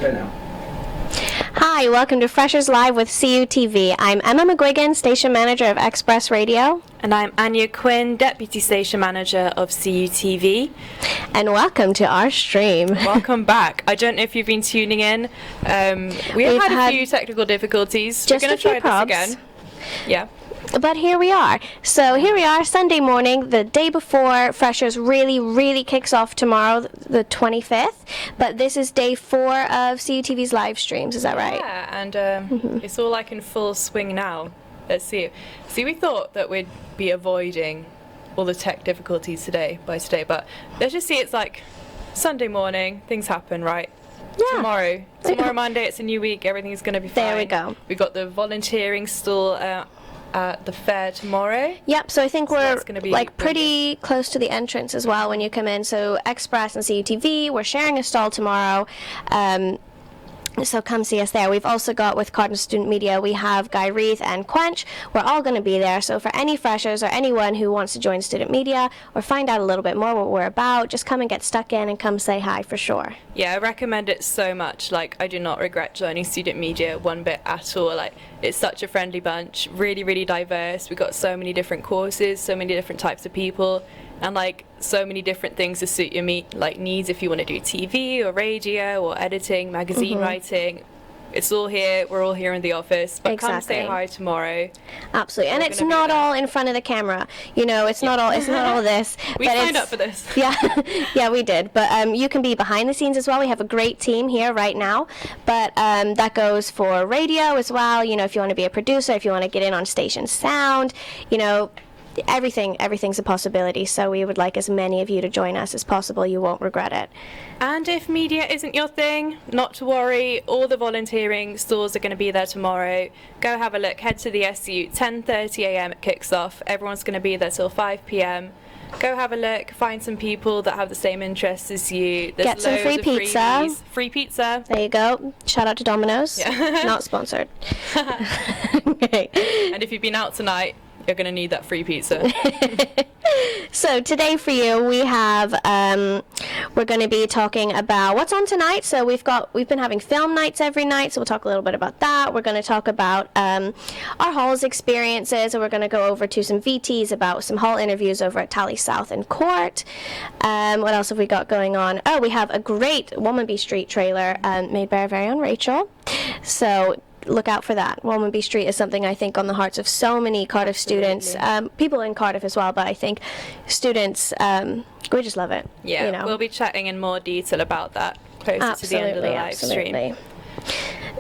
Go now. Hi, welcome to Freshers Live with CUTV. I'm Emma McGuigan, Station Manager of Express Radio. And I'm Anya Quinn, Deputy Station Manager of CUTV. And welcome to our stream. Welcome back. I don't know if you've been tuning in. We've had a few technical difficulties. We're going to try this again. Yeah. But here we are. So here we are, Sunday morning, the day before Freshers really kicks off tomorrow, the 25th. But this is day 4 of CUTV's live streams, is that right? Yeah, and it's all like in full swing now. Let's see. See, we thought that we'd be avoiding all the tech difficulties today, but let's just see, it's like Sunday morning, things happen, right? Yeah. Tomorrow Monday, it's a new week, everything's going to be fine. There we go. We've got the volunteering stall at the fair tomorrow. Yep, so I think we're like pretty close to the entrance as well when you come in. So Express and CUTV, we're sharing a stall tomorrow. So come see us there. We've also got, with Cardinal Student Media, we have Guy Reith and Quench. We're all going to be there. So for any freshers or anyone who wants to join Student Media or find out a little bit more what we're about, just come and get stuck in and come say hi for sure. Yeah, I recommend it so much. Like, I do not regret joining Student Media one bit at all. Like, it's such a friendly bunch, really diverse. We've got so many different courses, so many different types of people, and like so many different things to suit your needs. If you want to do TV or radio or editing, magazine writing, it's all here. We're all here in the office. But come say hi tomorrow. Absolutely, and it's not all in front of the camera. You know, it's not all this. We signed up for this. Yeah, we did. But you can be behind the scenes as well. We have a great team here right now. But that goes for radio as well. You know, if you want to be a producer, if you want to get in on station sound, you know. Everything's a possibility, so we would like as many of you to join us as possible. You won't regret it. And if media isn't your thing, not to worry, all the volunteering stalls are going to be there tomorrow. Go have a look, head to the SU, 10:30 a.m. it kicks off. Everyone's going to be there till 5 p.m. Go have a look, find some people that have the same interests as you. There's Get some free pizza. Freebies. Free pizza. There you go. Shout out to Domino's. Yeah. Not sponsored. Okay. And if you've been out tonight, you're going to need that free pizza. So today for you, we have, we're going to be talking about what's on tonight. So we've been having film nights every night, so we'll talk a little bit about that. We're going to talk about our halls experiences, and we're going to go over to some VTs about some hall interviews over at Tally South and Court. What else have we got going on? Oh, we have a great Womanby Street trailer made by our very own Rachel. So look out for that. Womanby Street is something I think on the hearts of so many Cardiff students, people in Cardiff as well, but I think students, we just love it. Yeah, you know. We'll be chatting in more detail about that closer to the end of the live stream.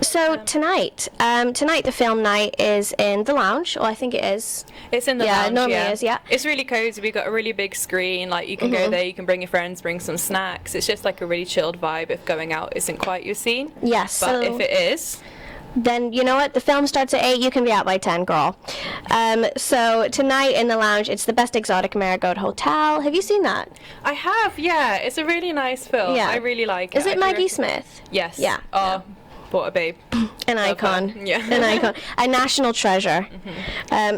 So tonight the film night is in the lounge. Well, I think it is. It's in the lounge. It normally is, yeah. It's really cozy. We've got a really big screen. Like, you can go there, you can bring your friends, bring some snacks. It's just like a really chilled vibe if going out isn't quite your scene. Yes. But if it is, then you know what? The film starts at 8. You can be out by 10, girl. So tonight in the lounge, it's the Best Exotic Marigold Hotel. Have you seen that? I have, yeah. It's a really nice film. Yeah. I really like it. Is it Maggie Smith? Yes. Yeah. Oh, what a babe. An icon. Yeah. An icon. A national treasure.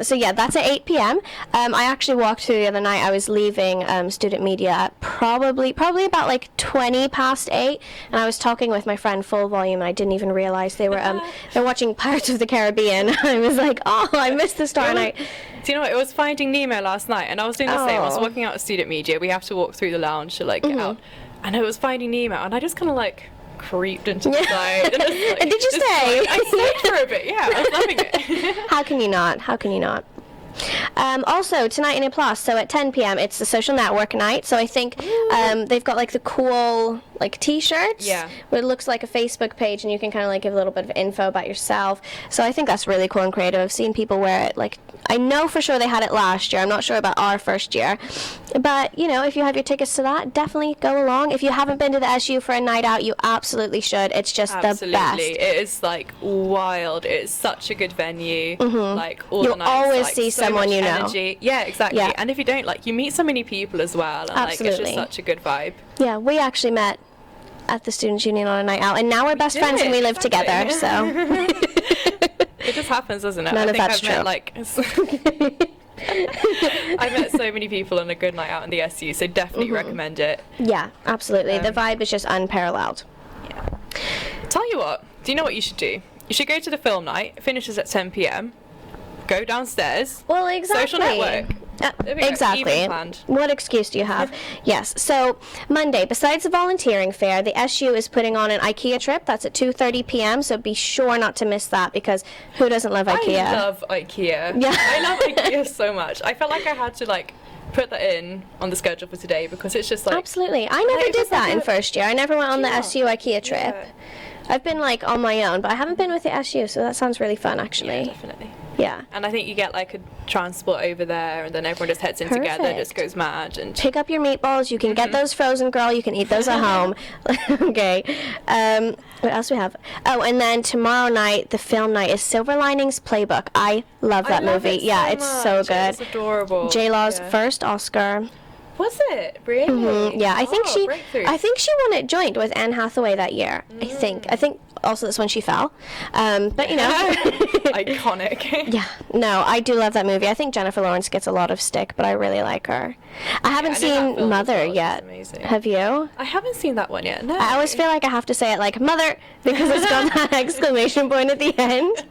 So yeah, that's at 8 p.m. I actually walked through the other night. I was leaving Student Media at probably about like 20 past 8, and I was talking with my friend full volume, and I didn't even realize they were they're watching Pirates of the Caribbean. I was like, oh, I missed the Star Night. Do you know what? It was Finding Nemo last night, and I was doing the same. I was walking out of Student Media. We have to walk through the lounge to like get out, and it was Finding Nemo, and I just kind of like creeped into the side. And, like, and did you stay? I stayed for a bit, yeah. I was loving it. How can you not? How can you not? Also, tonight in A Plus, so at 10 p.m., it's the social network night. So I think they've got like the cool like T-shirts. Yeah. Where it looks like a Facebook page, and you can kind of like give a little bit of info about yourself. So I think that's really cool and creative. I've seen people wear it. Like, I know for sure they had it last year. I'm not sure about our first year. But, you know, if you have your tickets to that, definitely go along. If you haven't been to the SU for a night out, you absolutely should. It's just the best. It is, like, wild. It's such a good venue. Like, all You'll the nights, always like, see so someone much you know. energy. Yeah, exactly. Yeah. And if you don't, like, you meet so many people as well. And, like, it's just such a good vibe. Yeah, we actually met at the Students' Union on a night out, and now we're best friends and we live together, so. It just happens, doesn't it? None I of think that's I've true. met, like, I've met so many people on a good night out in the SU, so definitely recommend it. Yeah, absolutely. The vibe is just unparalleled. Yeah. Tell you what. Do you know what you should do? You should go to the film night. It finishes at 10 p.m. Go downstairs. Well, exactly. Social network. Exactly. What excuse do you have? Yes. So Monday, besides the volunteering fair, the SU is putting on an IKEA trip. That's at 2:30 p.m. So be sure not to miss that, because who doesn't love IKEA? I love IKEA. Yeah. I love IKEA so much. I felt like I had to put that in on the schedule for today, because it's just Absolutely. I never did that in first year. I never went on the SU IKEA trip. Yeah. I've been on my own, but I haven't been with the SU, so that sounds really fun, actually. Yeah, definitely. Yeah. And I think you get a transport over there, and then everyone just heads in together, just goes mad. And pick up your meatballs. You can get those frozen, girl. You can eat those at home. Okay. What else do we have? Oh, and then tomorrow night, the film night is Silver Linings Playbook. I love that movie. It's so good. It's adorable. J-Law's first Oscar. Was it really? Mm-hmm. Yeah, I think breakthrough. she won it joint with Anne Hathaway that year. I think also that's when she fell. But iconic. Yeah, no, I do love that movie. I think Jennifer Lawrence gets a lot of stick, but I really like her. I haven't seen Mother yet. Have you? I haven't seen that one yet. No. I always feel like I have to say it like Mother, because it's got that exclamation point at the end.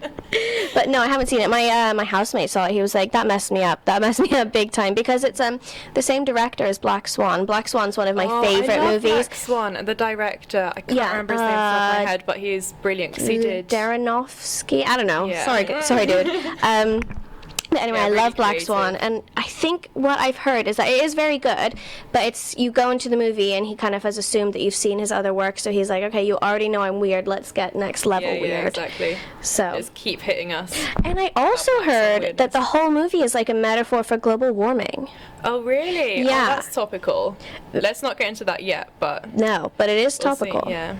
But no, I haven't seen it. My housemate saw it. He was like, that messed me up. That messed me up big time, because it's the same director as Black Swan. Black Swan's one of my favorite movies. Black Swan, the director, I can't remember his name off the top of my head, but he's brilliant, because he did Darrenofsky. I don't know. Yeah. Sorry, dude. But anyway, I really love Black creative. Swan, and I think what I've heard is that it is very good, but you go into the movie and he kind of has assumed that you've seen his other work, so he's like, okay, you already know I'm weird, let's get next level weird. Yeah, exactly. So just keep hitting us. And I also heard that the whole movie is like a metaphor for global warming. Oh, really? Yeah. Oh, that's topical. Let's not get into that yet, but no, but it is we'll see. topical. Yeah.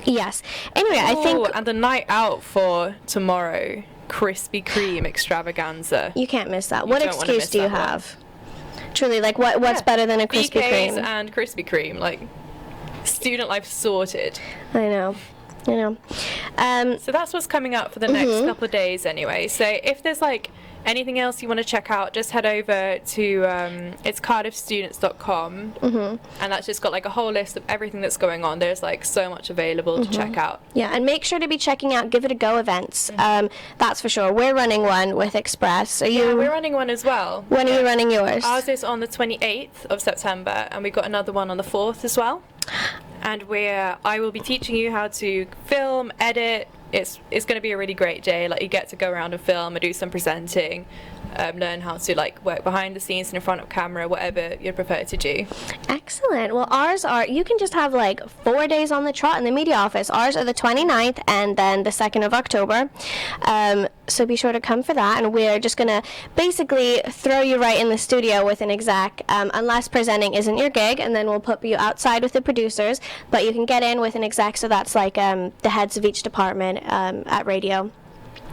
Yes. Anyway, I think and the night out for tomorrow, Krispy Kreme extravaganza. You can't miss that. What don't wanna excuse miss do you that one. have? Truly, what's better than a Krispy BKs Kreme? and Krispy Kreme, student life sorted. I know. So that's what's coming up for the next couple of days anyway. So if there's anything else you want to check out, just head over to it's cardiffstudents.com, and that's just got a whole list of everything that's going on. There's so much available to check out. Yeah, and make sure to be checking out Give It a Go events. That's for sure. We're running one with Express. We're running one as well. When are you running yours? Ours is on the 28th of September, and we've got another one on the 4th as well. And I will be teaching you how to film, edit. It's going to be a really great day. You get to go around and film and do some presenting, learn how to work behind the scenes and in front of camera, whatever you prefer to do. Excellent. Well, ours are, you can just have 4 days on the trot in the media office. Ours are the 29th and then the 2nd of October. So be sure to come for that. And we're just going to basically throw you right in the studio with an exec, unless presenting isn't your gig, and then we'll put you outside with the producers. But you can get in with an exec, so that's the heads of each department at radio.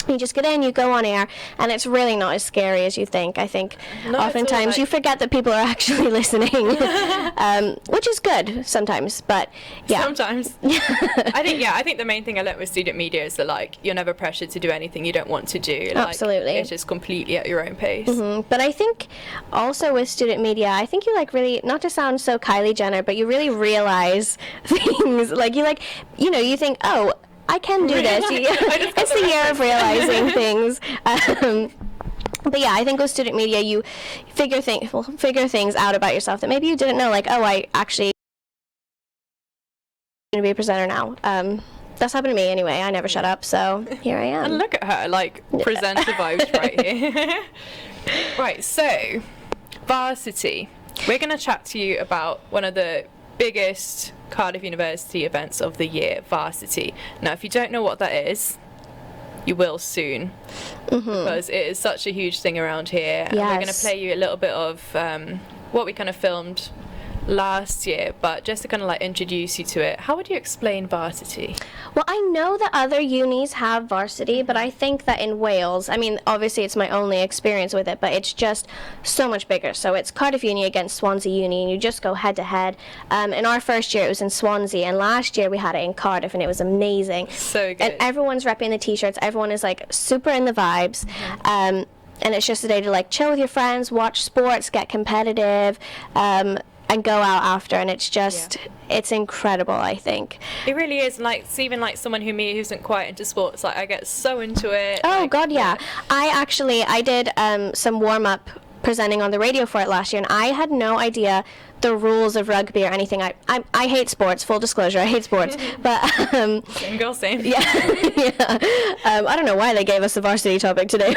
You just get in, you go on air, and it's really not as scary as you think. I think oftentimes you forget that people are actually listening, which is good sometimes, but yeah. Sometimes. I think the main thing I learned with student media is that you're never pressured to do anything you don't want to do. Absolutely. It's just completely at your own pace. But I think also with student media, I think you really, not to sound so Kylie Jenner, but you really realize things. You think, oh, I can do this. It's the year of realizing things. But yeah, I think with student media, you figure things out about yourself that maybe you didn't know. I actually going to be a presenter now. That's happened to me anyway. I never shut up, so here I am. And look at her, presenter vibes right here. Right, so Varsity. We're going to chat to you about one of the biggest Cardiff University events of the year, Varsity. Now, if you don't know what that is, you will soon, because it is such a huge thing around here. And we're going to play you a little bit of what we kind of filmed last year, but just to kind of introduce you to it, how would you explain Varsity? Well, I know that other unis have Varsity, but I think that in Wales, obviously it's my only experience with it, but it's just so much bigger. So it's Cardiff Uni against Swansea Uni, and you just go head to head. In our first year, it was in Swansea, and last year we had it in Cardiff, and it was amazing. So good. And everyone's repping the t-shirts. Everyone is super in the vibes. And it's just a day to chill with your friends, watch sports, get competitive. and go out after, and it's just it's incredible, I think. It really is. Like, it's even like someone who isn't quite into sports, like I get so into it. Oh like, God, yeah. I did some warm up presenting on the radio for it last year, and I had no idea the rules of rugby or anything. I hate sports, full disclosure, I hate sports. But Same girl, same. yeah. I don't know why they gave us the varsity topic today.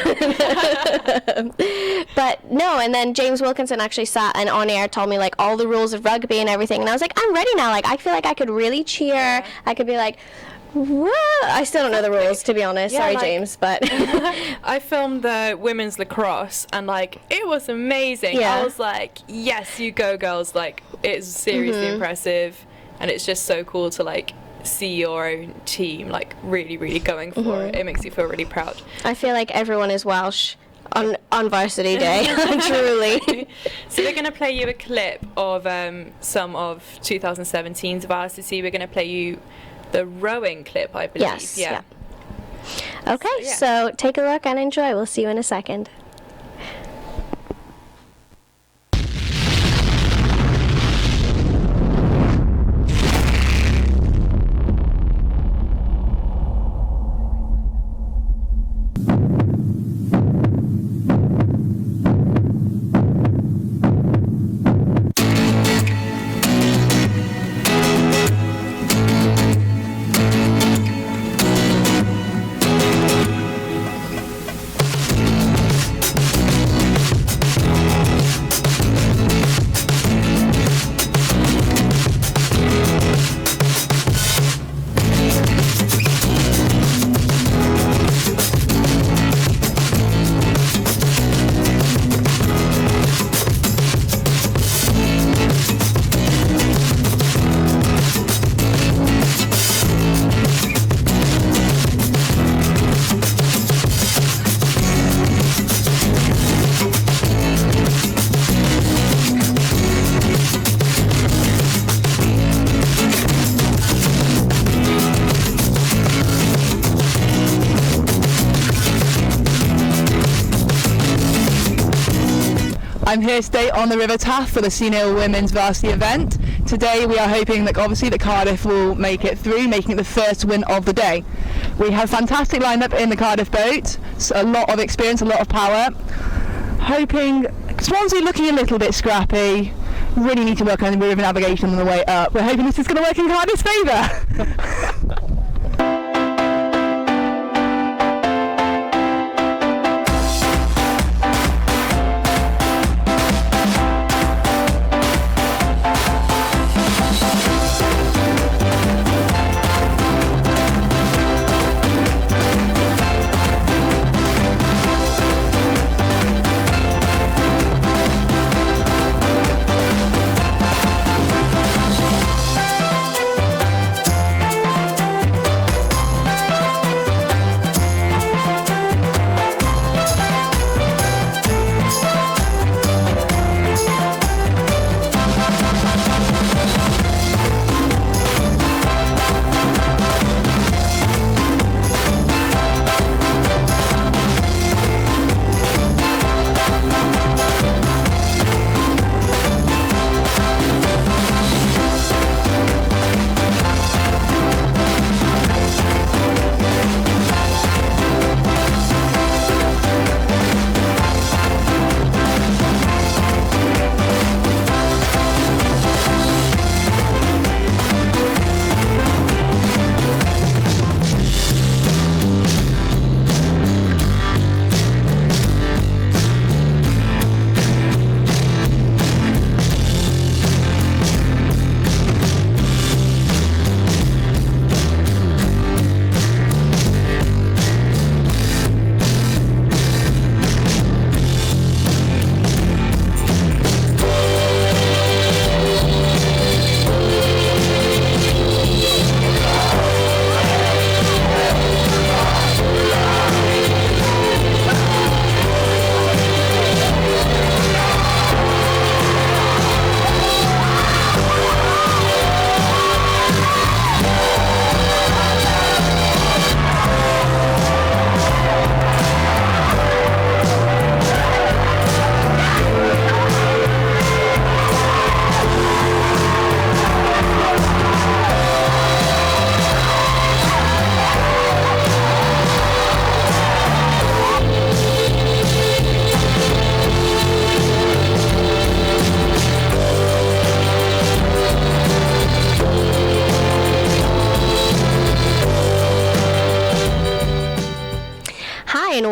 But no, and then James Wilkinson actually sat and on air told me like all the rules of rugby and everything, and I was like, I'm ready now. Like, I feel like I could really cheer. Yeah. I could be like, whoa. I still don't know the rules, to be honest. Yeah, sorry, like, James, but I filmed the women's lacrosse, and like it was amazing. Yeah. I was like, yes, you go girls. Like, it's seriously impressive, and it's just so cool to like see your own team like really, really going for it. It makes you feel really proud. I feel like everyone is Welsh on varsity day. Truly. So we're going to play you a clip of some of 2017's varsity. We're going to play you the rowing clip, I believe. Yes. Yeah. Okay, so take a look and enjoy. We'll see you in a second. I'm here today on the River Taff for the Senior Women's Varsity event. Today we are hoping that obviously that Cardiff will make it through, making it the first win of the day. We have a fantastic lineup in the Cardiff boat, so a lot of experience, a lot of power. Hoping Swansea looking a little bit scrappy, really need to work on the river navigation on the way up. We're hoping this is going to work in Cardiff's favour.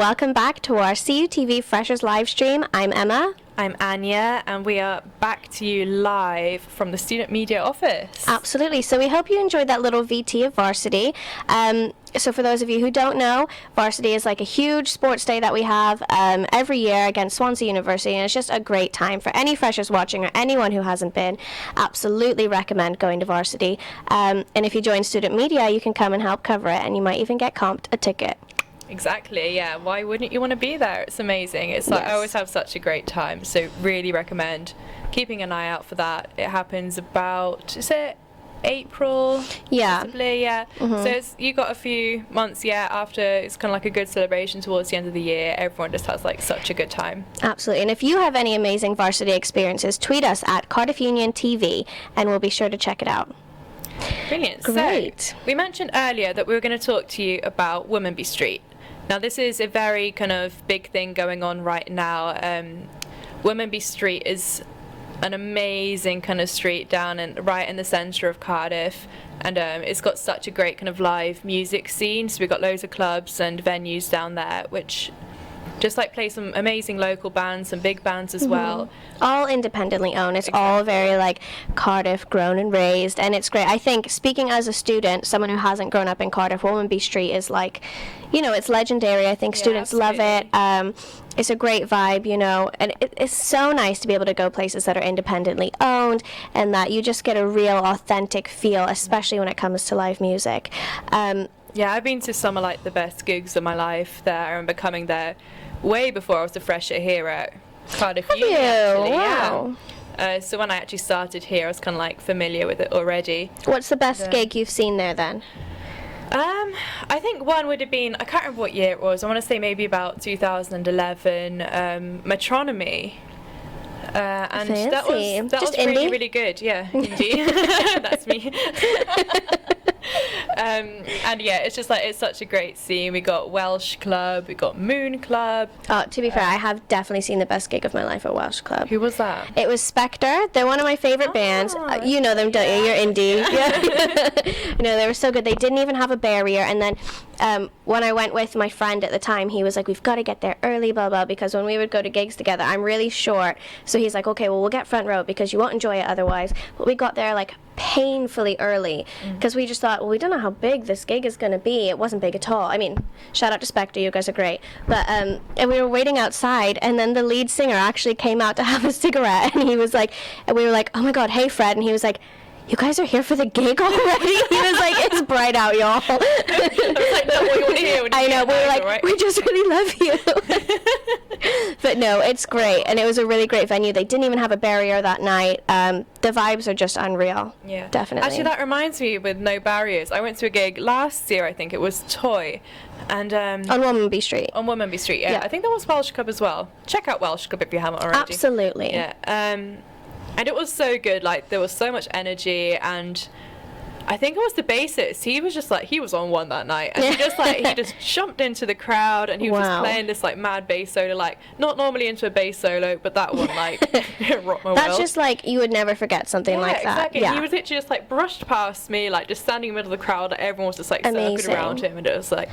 welcome back to our CUTV Freshers live stream. I'm Emma. I'm Anya, and we are back to you live from the Student Media Office. Absolutely. So we hope you enjoyed that little VT of Varsity. So for those of you who don't know, Varsity is like a huge sports day that we have every year against Swansea University, and it's just a great time for any freshers watching or anyone who hasn't been. Absolutely recommend going to Varsity. And if you join Student Media, you can come and help cover it, and you might even get comped a ticket. Exactly, yeah. Why wouldn't you want to be there? It's amazing. It's like, Yes. I always have such a great time, so really recommend keeping an eye out for that. It happens about, is it April? Yeah. Possibly, yeah. So you got a few months yet after. It's kind of like a good celebration towards the end of the year. Everyone just has like such a good time. Absolutely. And if you have any amazing Varsity experiences, tweet us at Cardiff Union TV, and we'll be sure to check it out. Brilliant. Great. So, we mentioned earlier that we were going to talk to you about Womanby Street. Now, this is a very kind of big thing going on right now. Womanby Street is an amazing kind of street right in the centre of Cardiff, and it's got such a great kind of live music scene. So we've got loads of clubs and venues down there, which just like play some amazing local bands, some big bands as well. All independently owned. It's all very like Cardiff grown and raised, and it's great. I think, speaking as a student, someone who hasn't grown up in Cardiff, Womanby Street is like, you know, it's legendary. I think students love it. It's a great vibe, you know, and it's so nice to be able to go places that are independently owned, and that you just get a real authentic feel, especially when it comes to live music. Yeah, I've been to some of like the best gigs of my life there. I remember coming there way before I was a fresher here at Cardiff Uni, actually. Wow. Yeah. So when I actually started here, I was kind of like familiar with it already. What's the best gig you've seen there then? I think one would have been, I can't remember what year it was. I want to say maybe about 2011, Metronomy. And that was Just really, indie? really good. Yeah, indie. That's me. And yeah, it's just like, it's such a great scene. We got Welsh Club, we got Moon Club. To be fair, I have definitely seen the best gig of my life at Welsh Club. Who was that? It was Spectre. They're one of my favorite bands. You know them, don't you? You're indie. Yeah. You know, they were so good. They didn't even have a barrier. And then when I went with my friend at the time, he was like, we've got to get there early, blah, blah, because when we would go to gigs together, I'm really short. So he's like, okay, well, we'll get front row because you won't enjoy it otherwise. But we got there like painfully early because we just thought, well, we don't know how big this gig is going to be. It wasn't big at all. I mean, shout out to Spectre, you guys are great. But and we were waiting outside, and then the lead singer actually came out to have a cigarette, and he was like, and we were like, oh my god, hey Fred, and he was like, you guys are here for the gig already? He was like, it's bright out, y'all. I was like, that's what you want to hear. I know, we were like, we just really love you. But no, it's great, and it was a really great venue. They didn't even have a barrier that night. The vibes are just unreal. Yeah, definitely. Actually, that reminds me, with no barriers, I went to a gig last year, I think it was Toy, and on Womanby Street. On Womanby Street, yeah. I think there was Welsh Club as well. Check out Welsh Club if you haven't already. Absolutely. Yeah. And it was so good. Like, there was so much energy, and I think it was the bassist. He was just like, he was on one that night, and he just jumped into the crowd, and he was just playing this like mad bass solo, like not normally into a bass solo, but that one like rocked my world. That's just like, you would never forget something like that. Exactly. Yeah, He was literally just like brushed past me, like just standing in the middle of the crowd. Everyone was just like circled around him, and it was like.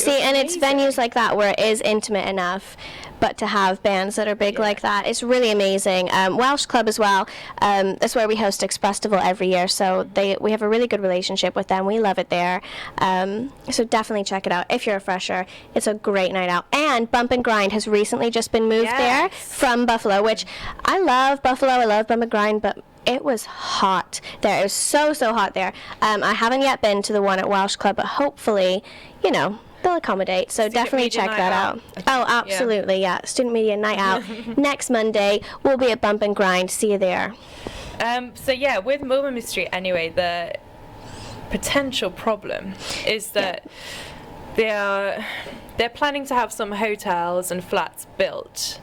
And it's venues like that where it is intimate enough, but to have bands that are big like that, it's really amazing. Welsh Club as well. That's where we host Expressival every year, so we have a really good relationship with them. We love it there. So definitely check it out if you're a fresher. It's a great night out. And Bump and Grind has recently just been moved there from Buffalo, which I love Buffalo. I love Bump and Grind, but it was hot there. It was so hot there. I haven't yet been to the one at Welsh Club, but hopefully, you know, they'll accommodate. So definitely check that out. Oh, absolutely, yeah. Student Media Night Out. Next Monday, we'll be at Bump and Grind. See you there. So yeah, with Womanby Street anyway, the potential problem is that they're planning to have some hotels and flats built,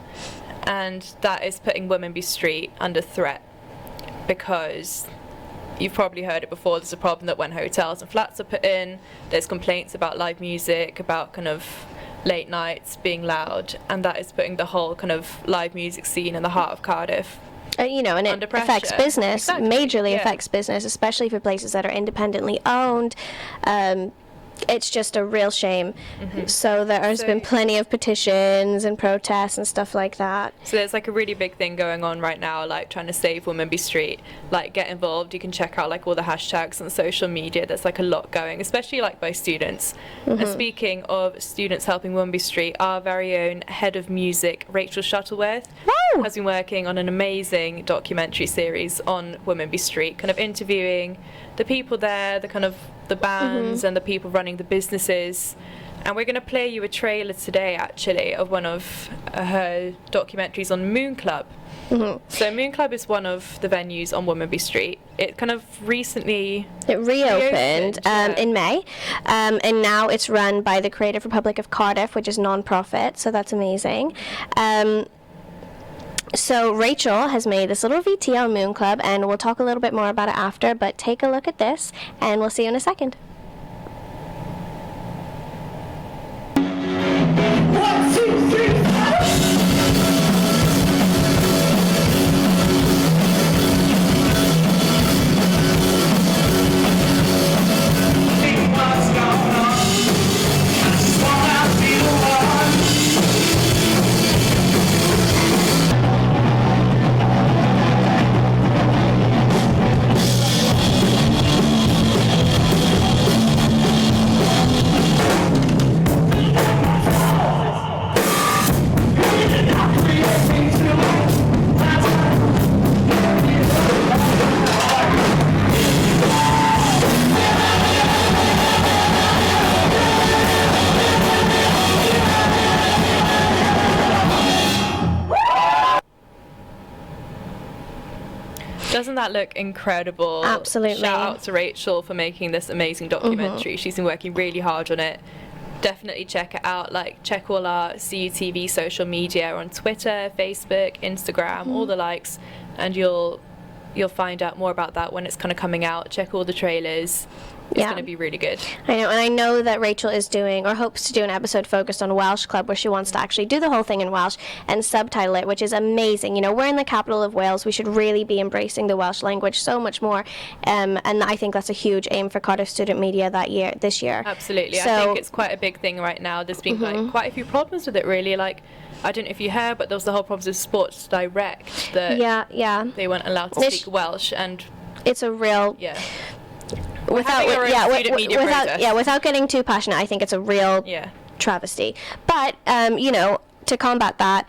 and that is putting Womanby Street under threat, because you've probably heard it before, there's a problem that when hotels and flats are put in, there's complaints about live music, about kind of late nights being loud, and that is putting the whole kind of live music scene in the heart of Cardiff you know, and it affects business, majorly affects business, especially for places that are independently owned. it's just a real shame. So there's been plenty of petitions and protests and stuff like that. So there's like a really big thing going on right now, like trying to save Womanby Street. Like, get involved. You can check out like all the hashtags on social media. There's like a lot going, especially like by students. And speaking of students helping Womanby Street, our very own head of music, Rachel Shuttleworth, has been working on an amazing documentary series on Womanby Street, kind of interviewing the people there, the kind of the bands and the people running the businesses. And we're going to play you a trailer today, actually, of one of her documentaries on Moon Club. So Moon Club is one of the venues on Womanby Street. It kind of recently... It reopened in May, and now it's run by the Creative Republic of Cardiff, which is non-profit, so that's amazing. So Rachel has made this little VT on Moon Club, and we'll talk a little bit more about it after, but take a look at this, and we'll see you in a second. One, two, three, four. What's going on? I just wanna be the one. Doesn't that look incredible? Absolutely. Shout out to Rachel for making this amazing documentary. She's been working really hard on it. Definitely check it out. Like, check all our CUTV social media on Twitter, Facebook, Instagram, all the likes, and you'll find out more about that when it's kind of coming out. Check all the trailers. It's going to be really good. I know, and I know that Rachel is doing, or hopes to do, an episode focused on Welsh Club, where she wants to actually do the whole thing in Welsh and subtitle it, which is amazing. You know, we're in the capital of Wales. We should really be embracing the Welsh language so much more, and I think that's a huge aim for Cardiff Student Media this year. Absolutely. So, I think it's quite a big thing right now. There's been like, quite a few problems with it, really. Like, I don't know if you heard, but there was the whole problems with Sports Direct that they weren't allowed to speak Welsh, and it's a real without getting too passionate, I think it's a real travesty. But you know, to combat that,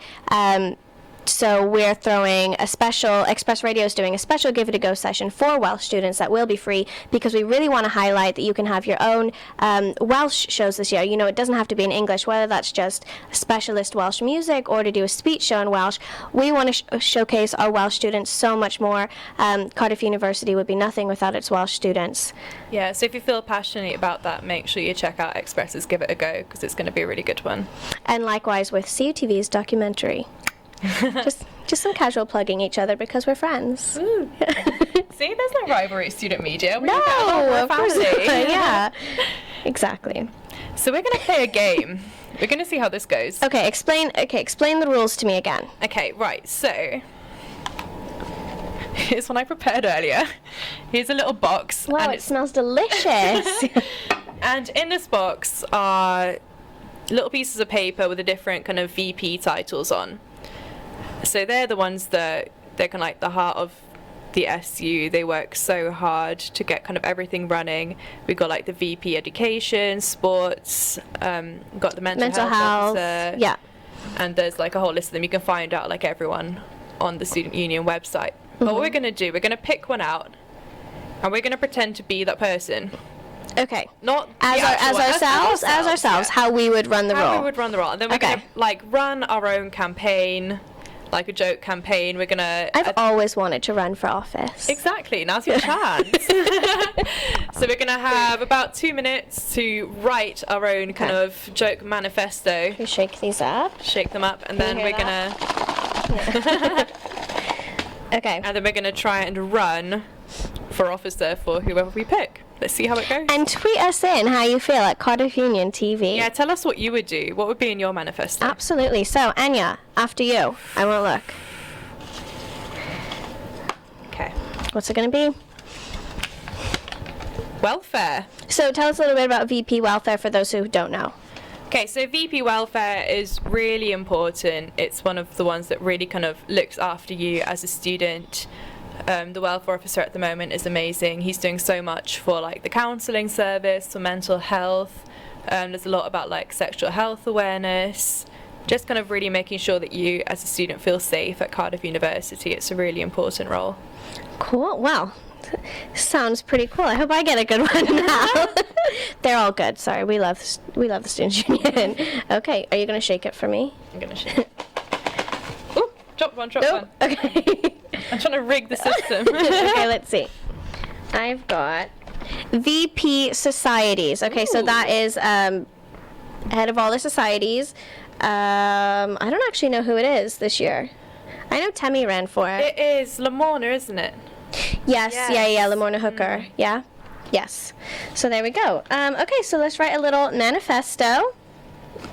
so we're throwing a special, Express Radio is doing a special Give It a Go session for Welsh students that will be free, because we really want to highlight that you can have your own Welsh shows this year. You know, it doesn't have to be in English, whether that's just specialist Welsh music or to do a speech show in Welsh. We want to showcase our Welsh students so much more. Cardiff University would be nothing without its Welsh students. Yeah, so if you feel passionate about that, make sure you check out Express's Give It a Go, because it's going to be a really good one. And likewise with CUTV's documentary. just some casual plugging each other because we're friends. See, there's no rivalry at Student Media. No, of course not. Yeah, exactly. So we're going to play a game. We're going to see how this goes. Okay, explain the rules to me again. Okay, right. So here's one I prepared earlier. Here's a little box. Wow, it smells delicious. And in this box are little pieces of paper with the different kind of VP titles on. So they're the ones that they're kind of like the heart of the SU. They work so hard to get kind of everything running. We've got like the VP Education, Sports, got the mental health officer, and there's like a whole list of them. You can find out like everyone on the Student Union website. But what we're going to do, we're going to pick one out, and we're going to pretend to be that person. Okay. Not as ourselves, how we would run the role. How we would run the role, and then we're going to like run our own campaign. Like a joke campaign. We're gonna. I've always wanted to run for office. Exactly. Now's your chance. So we're gonna have about 2 minutes to write our own kind of joke manifesto. We shake these up. Shake them up, and then we're gonna. Okay. And then we're gonna try and run for officer for whoever we pick. Let's see how it goes. And tweet us in how you feel at Cardiff Union TV. Yeah, tell us what you would do. What would be in your manifesto? Absolutely. So, Anya, after you. I won't look. Okay. What's it going to be? welfare. So tell us a little bit about VP welfare for those who don't know. Okay, so VP welfare is really important. It's one of the ones that really kind of looks after you as a student. The welfare officer at the moment is amazing. He's doing so much for like the counselling service, for mental health. There's a lot about like sexual health awareness. Just kind of really making sure that you as a student feel safe at Cardiff University. It's a really important role. Cool. Wow. Sounds pretty cool. I hope I get a good one now. They're all good. Sorry, we love the student union. Okay, are you gonna shake it for me? I'm gonna shake it. Ooh, drop one. Okay. I'm trying to rig the system. Okay, let's see. I've got VP societies. Okay, so that is head of all the societies. I don't actually know who it is this year. I know Temmie ran for it. It is Lamorna, isn't it? Yes, Yes. yeah, Lamorna Hooker. Yeah? Yes. So there we go. Okay, so let's write a little manifesto.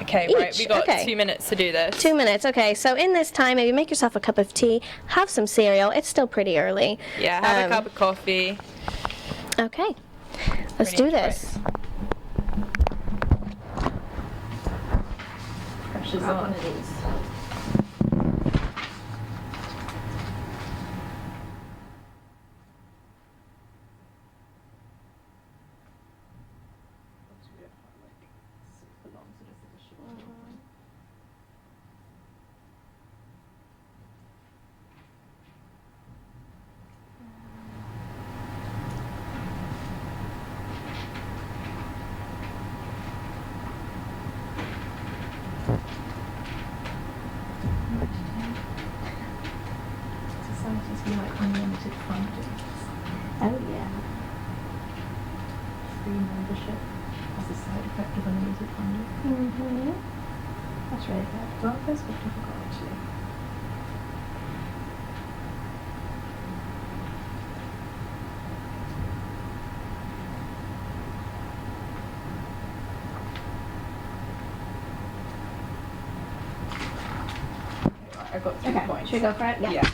Okay, right, Each, we got okay. 2 minutes to do this. 2 minutes, okay. So in this time, maybe make yourself a cup of tea, have some cereal. It's still pretty early. Yeah, have a cup of coffee. Okay, let's Ready do to try this. Pressure's on. Societies be like unlimited funding. Oh, yeah. Free membership as a side effect of unlimited funding. Mm-hmm. That's really good. Welfare's quite difficult actually. I got 3 points. Should we go for it? Yeah.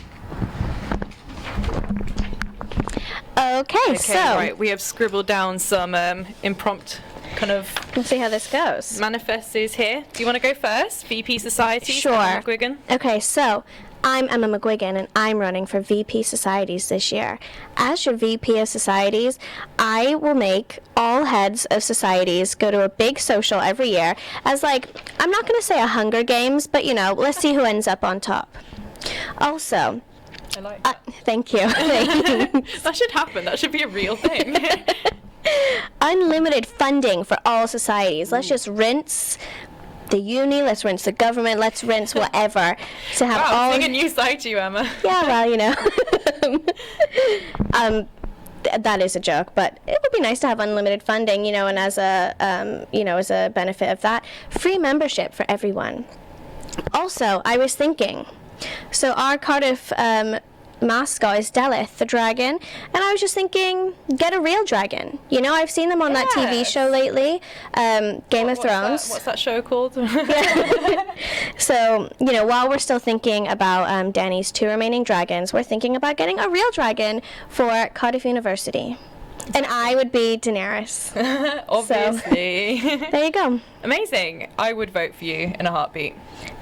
Okay, Okay, so right, we have scribbled down some impromptu kind of let's see how this goes. manifestos here. Do you want to go first? VP Society? Sure. Emma McGuigan? Okay, so I'm Emma McGuigan and I'm running for VP Societies this year. As your VP of Societies, I will make all heads of societies go to a big social every year as like, I'm not going to say a Hunger Games, but you know, let's see who ends up on top. Also, I like that. thank you. That should happen. That should be a real thing. Unlimited funding for all societies. Let's just rinse the uni, let's rinse the government, let's rinse whatever to have Wow, all. seeing a new side to you, Emma. Yeah, well, you know. That is a joke, but it would be nice to have unlimited funding, you know, and as a, as a benefit of that, free membership for everyone. Also, I was thinking, so our Cardiff mascot is Delith, the dragon, and I was just thinking, get a real dragon. You know, I've seen them on that TV Yes. show lately, Game of What's Thrones. What's that show called? So, you know, while we're still thinking about Danny's 2 remaining dragons, we're thinking about getting a real dragon for Cardiff University. And I would be Daenerys. Obviously. There you go. Amazing. I would vote for you in a heartbeat.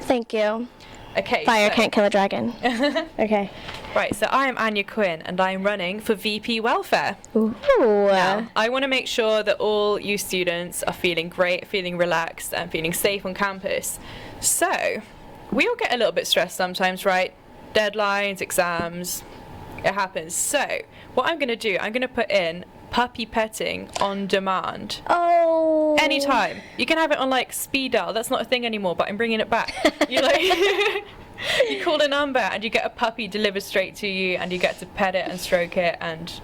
Thank you. Okay. Fire so- can't kill a dragon. Okay. Right, so I am Anya Quinn and I'm running for VP Welfare. Ooh. I want to make sure that all you students are feeling great, feeling relaxed, and feeling safe on campus. So, we all get a little bit stressed sometimes, right? Deadlines, exams, it happens. So, what I'm going to do, I'm going to put in puppy petting on demand. Oh. Anytime. You can have it on like speed dial. That's not a thing anymore, but I'm bringing it back. You like, you call a number and you get a puppy delivered straight to you, and you get to pet it and stroke it, and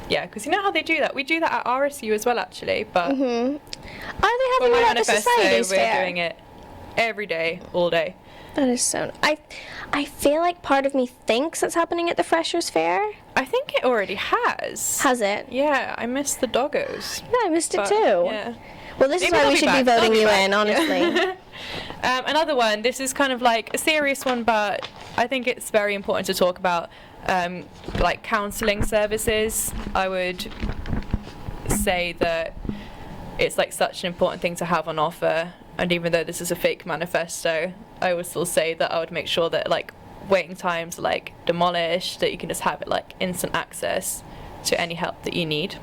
yeah, because you know how they do that. We do that at RSU as well, actually. But Are they for having my it at the manifesto, societies we're fair? doing it every day, all day. That is so. I feel like part of me thinks it's happening at the Freshers Fair. I think it already has. Has it? Yeah, I miss the doggos. Yeah, I missed it But, too. Yeah. Well, this is Maybe why they'll we be should back. be voting They'll be you back. in, honestly. Another one, this is kind of like a serious one, but I think it's very important to talk about, like counselling services. I would say that it's like such an important thing to have on offer. And even though this is a fake manifesto, I would still say that I would make sure that like waiting times are like demolished, that you can just have it like instant access to any help that you need.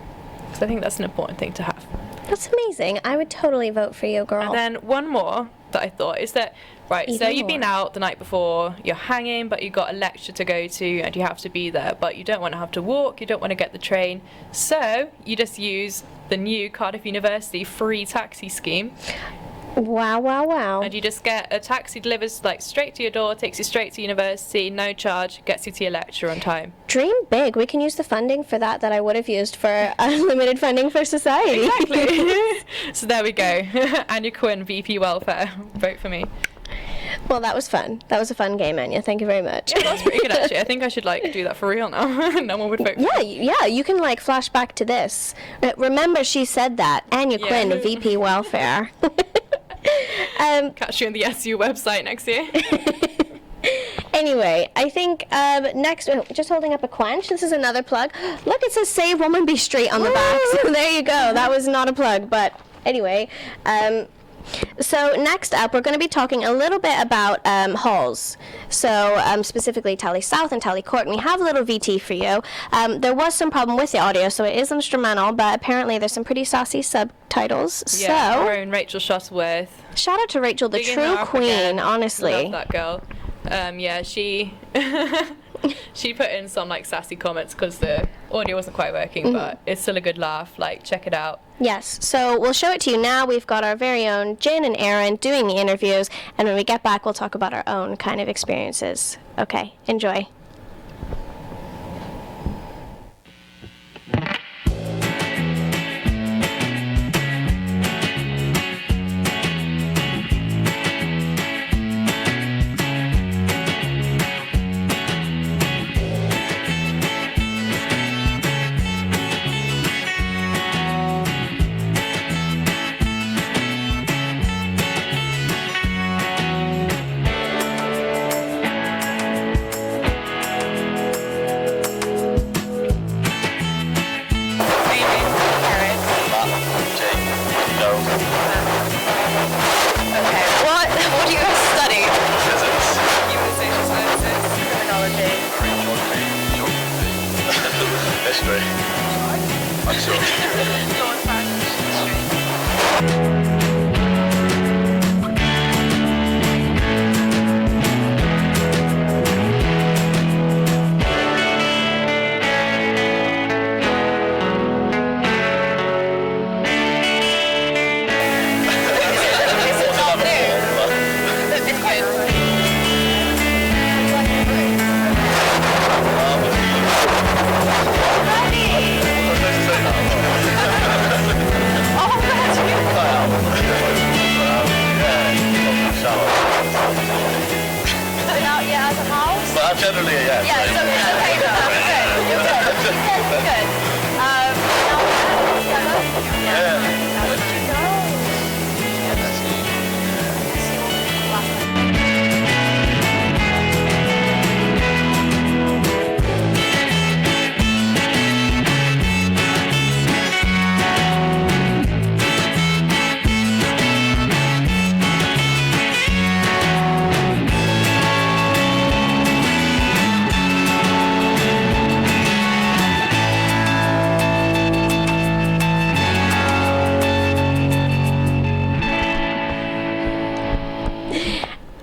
So I think that's an important thing to have. That's amazing. I would totally vote for you, girl. And then one more that I thought is that, right, so Even you've been more. out the night before, you're hanging, but you've got a lecture to go to and you have to be there, but you don't want to have to walk, you don't want to get the train. So you just use the new Cardiff University free taxi scheme. Wow, wow, wow. And you just get a taxi delivers like straight to your door, takes you straight to university, no charge, gets you to your lecture on time. Dream big. We can use the funding for that I would have used for unlimited funding for society. Exactly. So there we go. Anya Quinn, VP Welfare. Vote for me. Well, that was fun. That was a fun game, Anya. Thank you very much. Yeah, that's pretty good actually. I think I should like do that for real now. No one would vote for me. Yeah, you can like flash back to this. Remember she said that. Anya Yeah. Quinn, VP Welfare. Catch you on the SU website next year. Anyway, I think next, just holding up a quench. This is another plug. Look, it says "Save Woman Be Street" on the back. So there you go. That was not a plug, but anyway. So next up, we're going to be talking a little bit about halls. So specifically Tally South and Tally Court. And we have a little VT for you. There was some problem with the audio, so it is instrumental, but apparently there's some pretty saucy subtitles. Yeah, our So own Rachel Shuttleworth. shout out to Rachel, the Digging true her up queen, again. honestly. Love that girl. Yeah, she she put in some like sassy comments because the audio wasn't quite working, but it's still a good laugh. Like, check it out. Yes, so we'll show it to you now. We've got our very own Jen and Aaron doing the interviews, and when we get back, we'll talk about our own kind of experiences. Okay, enjoy. What do you guys study? Physics. Human social sciences, criminology. History. I'm sure. Law and fact, history. Is it not new? It's quite out yet as a house? But I'm generally, yeah. Yeah, it's okay, but that's good. You're good. Good. Now,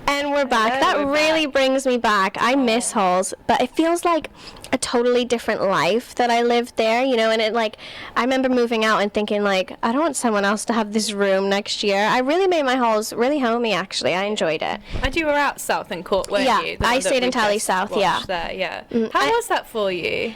And we're back. That we're really brings me back. I miss halls, but it feels like a totally different life that I lived there, you know, and it like, I remember moving out and thinking like, I don't want someone else to have this room next year. I really made my halls really homey, actually. I enjoyed it. And you were out South and Court, weren't Yeah, you? The I one that stayed in we Tally just South, yeah. watched There, yeah. Mm, How I- was that for you?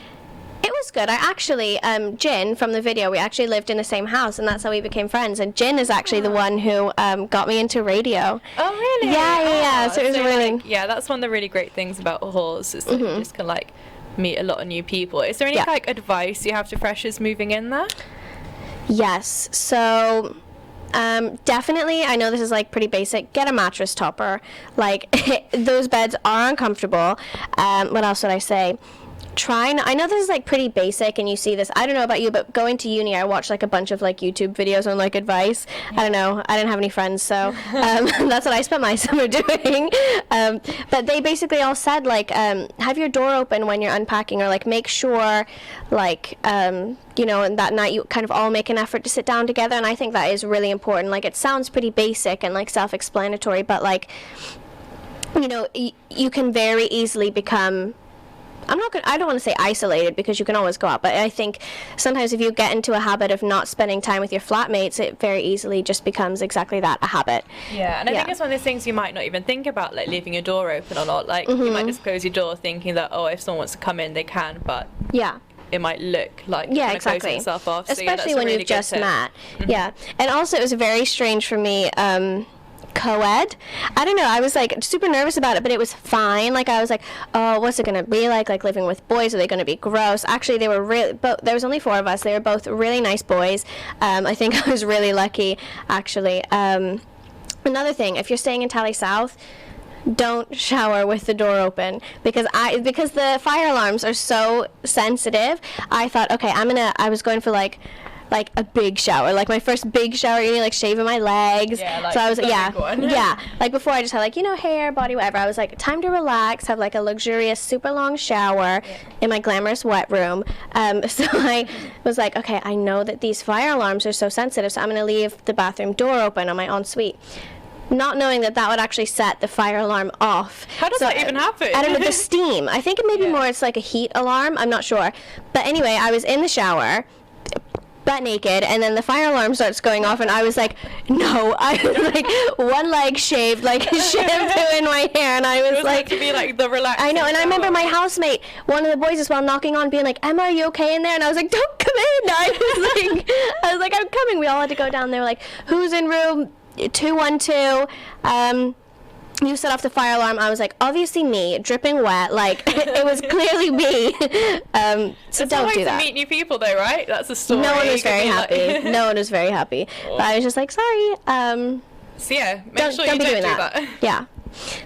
It was good. I actually, Jin from the video, we actually lived in the same house, and that's how we became friends. And Jin is actually the one who got me into radio. Oh, really? Yeah. So it was really. like, yeah, that's one of the really great things about halls is that you just can like meet a lot of new people. Is there any Yeah. like advice you have to freshers moving in there? Yes. So, definitely, I know this is like pretty basic. Get a mattress topper. Like, those beds are uncomfortable. What else would I say? I know this is like pretty basic and you see this, I don't know about you, but going to uni I watched like a bunch of like YouTube videos on like advice. I don't know, I didn't have any friends, so that's what I spent my summer doing. But they basically all said like have your door open when you're unpacking, or like make sure like you know, and that night you kind of all make an effort to sit down together, and I think that is really important. Like it sounds pretty basic and like self-explanatory, but like, you know, you can very easily become, I don't want to say isolated, because you can always go out, but I think sometimes if you get into a habit of not spending time with your flatmates, it very easily just becomes exactly that, a habit. Yeah, and I think it's one of those things you might not even think about, like leaving your door open or not. Like you might just close your door thinking that, oh, if someone wants to come in, they can, but yeah, it might look like yeah, you're exactly. closing yourself off. Especially so, that's when a really you've just good tip. met. Yeah, and also it was very strange for me. Co-ed, I don't know, I was like super nervous about it, but it was fine. Like I was like, oh, what's it gonna be like living with boys? Are they gonna be gross? Actually, they were really, but there was only 4 of us. They were both really nice boys. I think I was really lucky, actually. Another thing, if you're staying in Tally South, don't shower with the door open, because the fire alarms are so sensitive. I thought, okay, I was going for like a big shower, like my first big shower, you know, like shaving my legs. Yeah, like so I was the big one. yeah, like before I just had like, you know, hair, body, whatever. I was like, time to relax, have like a luxurious, super long shower in my glamorous wet room. So I was like, okay, I know that these fire alarms are so sensitive, so I'm gonna leave the bathroom door open on my ensuite. Not knowing that would actually set the fire alarm off. How does that even happen? I don't know, the steam. I think it may be more, it's like a heat alarm, I'm not sure. But anyway, I was in the shower, butt naked, and then the fire alarm starts going off, and I was like, no, I was like one leg shaved, like shampoo in my hair, and I was like, to be like the relaxed. I know, and I remember my housemate, one of the boys as well, knocking on, being like, Emma, are you okay in there? And I was like, don't come in. I was like, I'm coming. We all had to go down there, like, who's in room 212? You set off the fire alarm. I was like, obviously me, dripping wet. Like, it was clearly me. So It's don't a way do that. to meet new people, though, right? That's a story. No one was You could very be happy. like- No one was very happy. But I was just like, sorry. So yeah, make Don't sure be you don't doing do that. that. Yeah.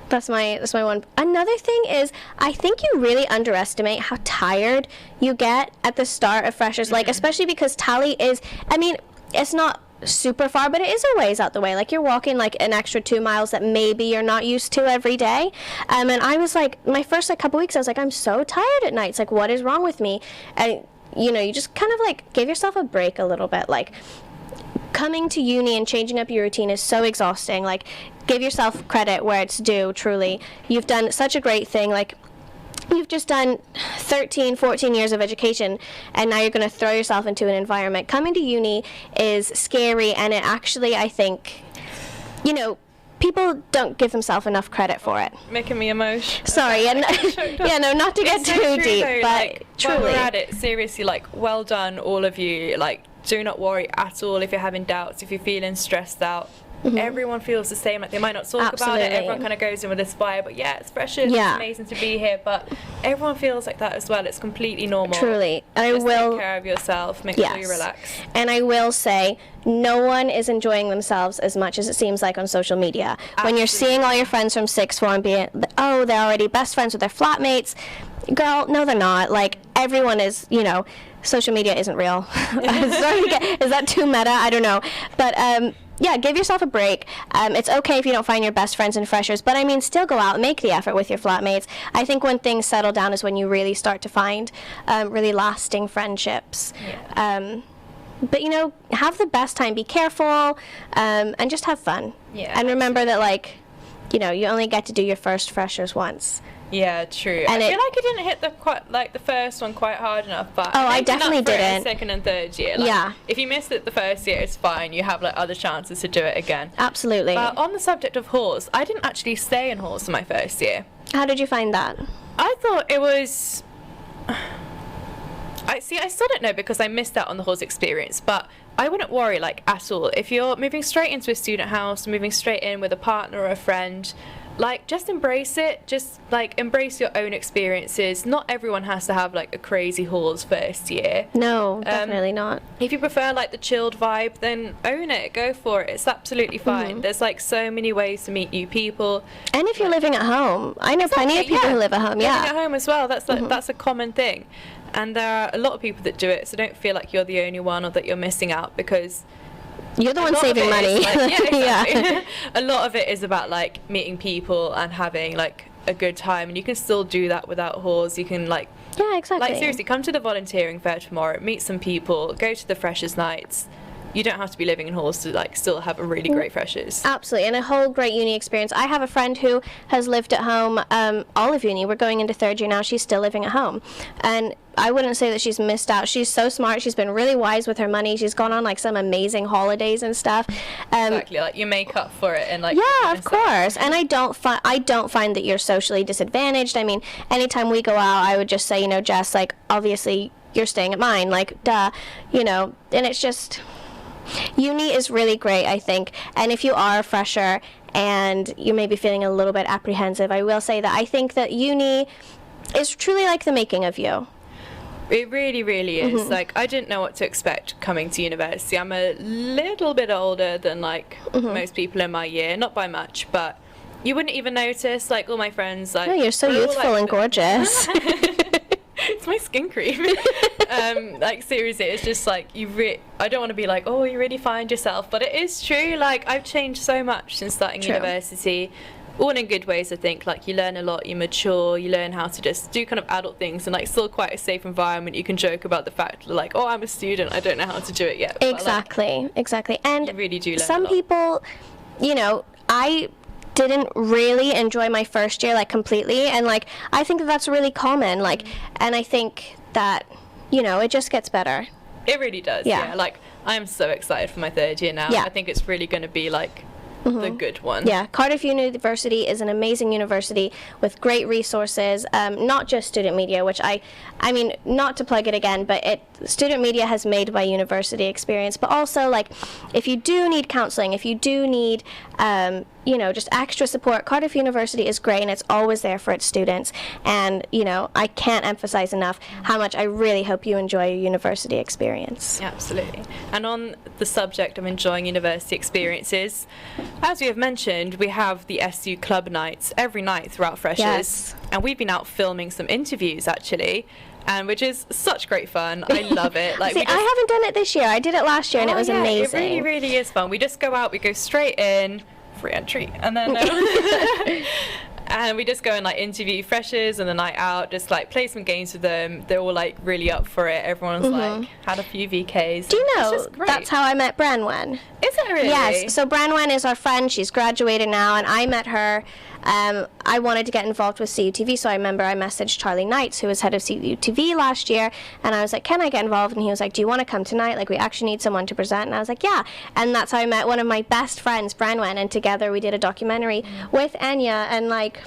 That's my one. Another thing is, I think you really underestimate how tired you get at the start of freshers. Like, especially because Tally is, I mean, it's not super far, but it is a ways out the way. Like, you're walking like an extra 2 miles that maybe you're not used to every day. And I was like, my first like couple weeks, I was like, I'm so tired at nights. Like, what is wrong with me? And you know, you just kind of like give yourself a break a little bit. Like, coming to uni and changing up your routine is so exhausting. Like, give yourself credit where it's due, truly. You've done such a great thing. Like, you've just done 13, 14 years of education, and now you're going to throw yourself into an environment. Coming to uni is scary, and it actually, I think, you know, people don't give themselves enough credit for it. Making me emotional. Sorry, and yeah, no, not to get It's too so true, deep, though, but like, truly. while we're at it, seriously, like, well done, all of you. Like, do not worry at all if you're having doubts, if you're feeling stressed out. Everyone feels the same. Like, they might not talk about Absolutely. it. Everyone kind of goes in with this fire, but yeah, it's freshers. Yeah. It's amazing to be here, but everyone feels like that as well. It's completely normal. Truly. And I Just will take care of yourself. Make sure you Yes. relax. And I will say, no one is enjoying themselves as much as it seems like on social media. When you're seeing all your friends from sixth form being, oh, they're already best friends with their flatmates. Girl, no, they're not. Like, everyone is, you know, social media isn't real. Is that too meta? I don't know. But, yeah, give yourself a break. It's okay if you don't find your best friends and freshers, but I mean, still go out and make the effort with your flatmates. I think when things settle down is when you really start to find really lasting friendships. Yeah. But, you know, have the best time. Be careful, and just have fun. Yeah, And remember that, like, you know, you only get to do your first freshers once. Yeah, true. And I it- feel like I didn't hit the first one quite hard enough, but Oh, I making up definitely for it in didn't. second and third year. Like, Yeah. If you missed it the first year, it's fine. You have like other chances to do it again. Absolutely. But on the subject of halls, I didn't actually stay in halls for my first year. How did you find that? I thought it was. I still don't know because I missed out on the halls experience, but I wouldn't worry like at all. If you're moving straight into a student house, moving straight in with a partner or a friend, like, just embrace it. Just, like, embrace your own experiences. Not everyone has to have, like, a crazy halls first year. No, definitely not. If you prefer, like, the chilled vibe, then own it. Go for it. It's absolutely fine. There's, like, so many ways to meet new people. And if you're living at home, I know plenty of people who live at home. Living at home as well. That's like, that's a common thing. And there are a lot of people that do it, so don't feel like you're the only one or that you're missing out, because You're the one saving money. Exactly. A lot of it is about, like, meeting people and having, like, a good time, and you can still do that without halls. You can, like, Yeah, exactly. like, seriously, come to the volunteering fair tomorrow, meet some people, go to the freshers nights. You don't have to be living in halls to, like, still have a really great freshers. Absolutely, and a whole great uni experience. I have a friend who has lived at home all of uni. We're going into third year now. She's still living at home, and I wouldn't say that she's missed out. She's so smart. She's been really wise with her money. She's gone on, like, some amazing holidays and stuff. Exactly, like, you make up for it, and, like, Yeah, of course. And I don't find that you're socially disadvantaged. I mean, anytime we go out, I would just say, you know, Jess, like, obviously you're staying at mine, like, duh, you know. And it's just, uni is really great, I think. And if you are a fresher and you may be feeling a little bit apprehensive, I will say that I think that uni is truly like the making of you. It really, really is. Like, I didn't know what to expect coming to university. I'm a little bit older than, like, most people in my year, not by much, but you wouldn't even notice. Like, all my friends, like, Oh, you're so we're all, youthful like, and gorgeous. It's my skin cream. Like, seriously, it's just like, I don't want to be like, oh, you really find yourself, but it is true. Like, I've changed so much since starting university, all in good ways. I think, like, you learn a lot, you mature, you learn how to just do kind of adult things, and, like, still quite a safe environment. You can joke about the fact, like, oh, I'm a student, I don't know how to do it yet. Exactly, exactly. And you really do learn some a lot. people, you know, I didn't really enjoy my first year, like, completely, and, like, I think that that's really common, like, and I think that, you know, it just gets better. It really does. Yeah. Like, I'm so excited for my third year now. Yeah. I think it's really going to be, like, the good one. Yeah, Cardiff University is an amazing university with great resources, not just student media, which I mean, not to plug it again, but student media has made my university experience, but also, like, if you do need counseling, if you do need, you know, just extra support, Cardiff University is great, and it's always there for its students, and, you know, I can't emphasize enough how much I really hope you enjoy your university experience. Absolutely. And on the subject of enjoying university experiences, as we have mentioned, we have the SU Club nights every night throughout Freshers. Yes. And we've been out filming some interviews, actually, and which is such great fun. I love it. Like, See, I haven't done it this year. I did it last year, and it was amazing. It really, really is fun. We just go out, we go straight in, free entry, and then and we just go and, like, interview freshers on the night out, just, like, play some games with them. They're all, like, really up for it. Everyone's like had a few VKs. Do you It's know just great. that's how I met Branwen? Is it really? Yes, so Branwen is our friend. She's graduated now, and I met her. I wanted to get involved with CUTV, so I remember I messaged Charlie Knights, who was head of CUTV last year, and I was like, can I get involved? And he was like, do you want to come tonight? Like, we actually need someone to present. And I was like, yeah. And that's how I met one of my best friends, Branwen, and together we did a documentary with Enya, and, like,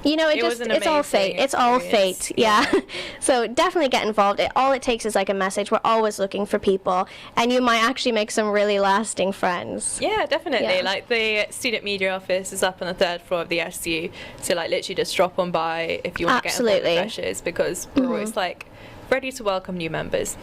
you know, it's all fate. It's all fate. Yeah. So definitely get involved. All it takes is, like, a message. We're always looking for people, and you might actually make some really lasting friends. Yeah, definitely. Yeah. Like, the student media office is up on the 3rd floor of the SU, so, like, literally just drop on by if you want to get involved with freshers, because we're always, like, ready to welcome new members.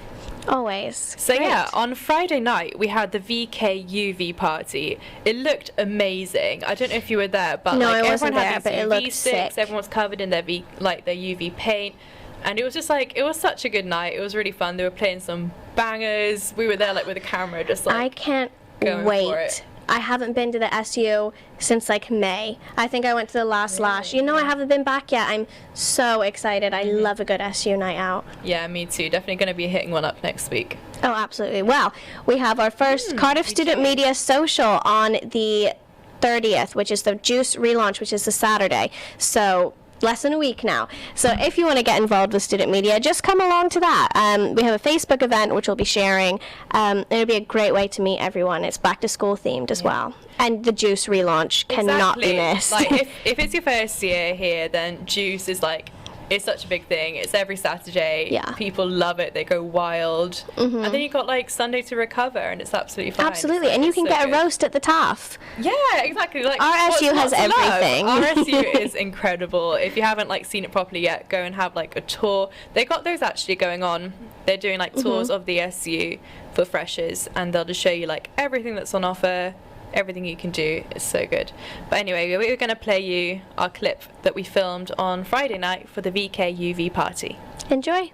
Always. So Great. yeah, on Friday night we had the VKUV party. It looked amazing. I don't know if you were there, but No, like I wasn't everyone there, had but these it UV looked sticks. sick. Everyone's covered in their their UV paint, and it was just like, it was such a good night. It was really fun. They were playing some bangers. We were there, like, with a camera, just like I can't going for wait. it. I haven't been to the SU since, like, May. I think I went to the last. You know, I haven't been back yet. I'm so excited. I love a good SU night out. Yeah, me too. Definitely going to be hitting one up next week. Oh, absolutely. Well, we have our first Cardiff Student Media Social on the 30th, which is the Juice relaunch, which is the Saturday. So less than a week now. So if you want to get involved with student media, just come along to that. We have a Facebook event which we'll be sharing. It'll be a great way to meet everyone. It's back to school themed as well. And the Juice relaunch cannot be missed. Like, if it's your first year here, then Juice is, like, it's such a big thing. It's every Saturday. Yeah. People love it. They go wild. And then you got like Sunday to recover, and it's absolutely fine. Absolutely, So and you it's can so get a good. roast at the TAF. Yeah, exactly. Like RSU what's has not to love? everything. RSU is incredible. If you haven't like seen it properly yet, go and have like a tour. They got those actually going on. They're doing like tours of the SU for freshers, and they'll just show you like everything that's on offer, everything you can do. It's so good. But anyway, we're going to play you our clip that we filmed on Friday night for the VKUV party. Enjoy.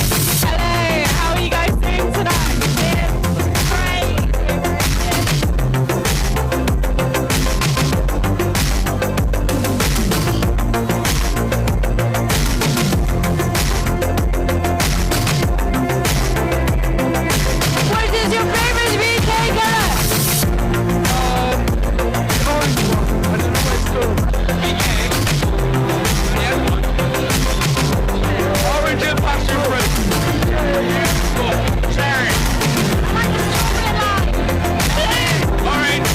How are you guys doing tonight? What is your favorite VK color? Orange and passion fruit. Cherry. Orange.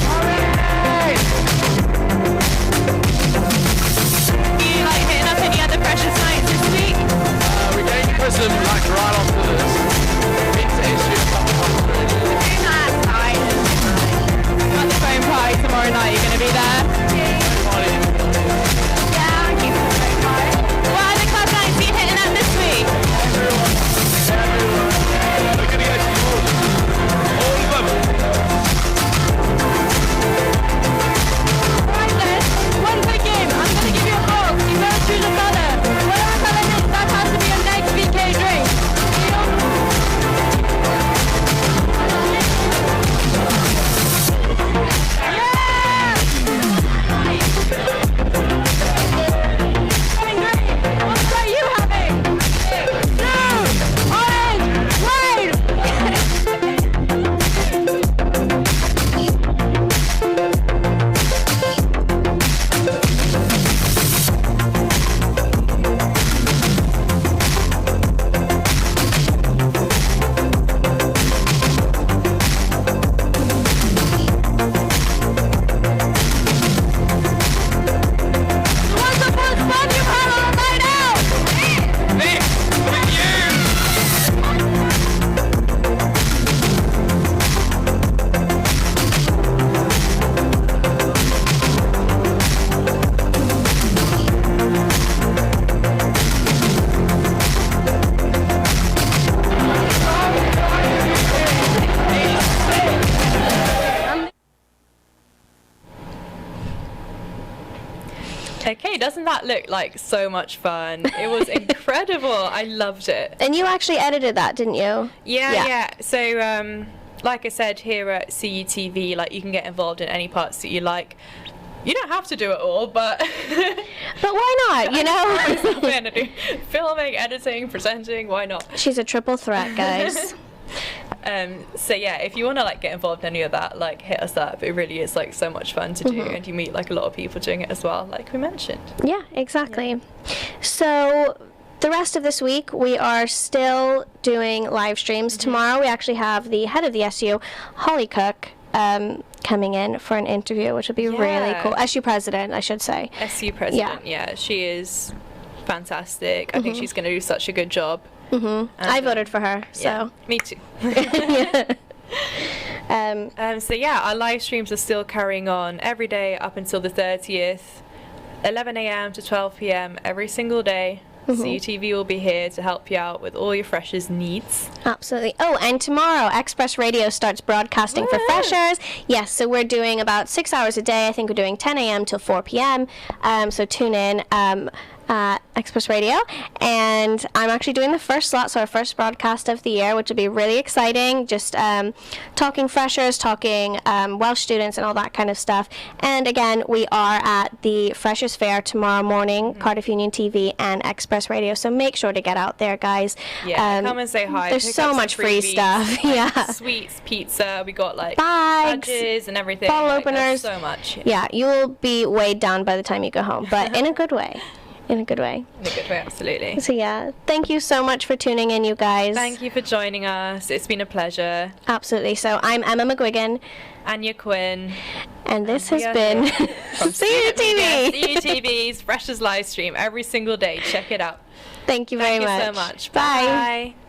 You like hitting up any other precious nights this week? We're going to put some like right after this. It's issue a couple months really. Got the phone party tomorrow night. You're going to be there? What other club nights are you hitting up this week? We're going to go to all of them. Right then, one quick game. I'm going to give you a box. You go choose a colour. Whatever colour it is, that has to be your next VK drink. Coming green. What are you having? Blue, orange, What's the most fun you've had on a night out? Nick, with you. Okay, doesn't that look like so much fun? It was incredible. I loved it. And you actually edited that, didn't you? Yeah. So, like I said, here at CUTV, like you can get involved in any parts that you like. You don't have to do it all, but But why not, you know? Man, I do filming, editing, presenting. Why not? She's a triple threat, guys. So yeah, if you want to like get involved in any of that, like hit us up. It really is like so much fun to do, and you meet like a lot of people doing it as well, like we mentioned. Yeah, exactly. So the rest of this week, we are still doing live streams. Tomorrow, we actually have the head of the SU, Holly Cook, coming in for an interview, which will be really Yeah. cool. SU president, I should say. SU president, yeah, she is fantastic. I think she's going to do such a good job. I voted for her, Yeah, so. me too. Um, So yeah, our live streams are still carrying on every day up until the 30th, 11 a.m. to 12 p.m. every single day. CUTV will be here to help you out with all your freshers' needs. Absolutely. Oh, and tomorrow, Express Radio starts broadcasting for freshers. Yes, so we're doing about 6 hours a day. I think we're doing 10 a.m. till 4 p.m. So tune in. at Express Radio, and I'm actually doing the first slot, so our first broadcast of the year, which will be really exciting, just talking freshers, talking Welsh students and all that kind of stuff. And again, we are at the Freshers Fair tomorrow morning, Cardiff Union TV and Express Radio, so make sure to get out there, guys. Yeah, come and say hi. There's pick so up some much free freebies, stuff. like Yeah. Sweets, pizza, we got like Bags, badges and everything. bottle like, openers. there's so much. Yeah, you will be weighed down by the time you go home, but in a good way. In a good way. In a good way, absolutely. So yeah, thank you so much for tuning in, you guys. Thank you for joining us. It's been a pleasure. Absolutely. So I'm Emma McGuigan, Anya Quinn. and this we has are been here from CUTV. CUTV's Freshers live stream every single day. Check it out. Thank you very Thank you much. so much. Bye. Bye.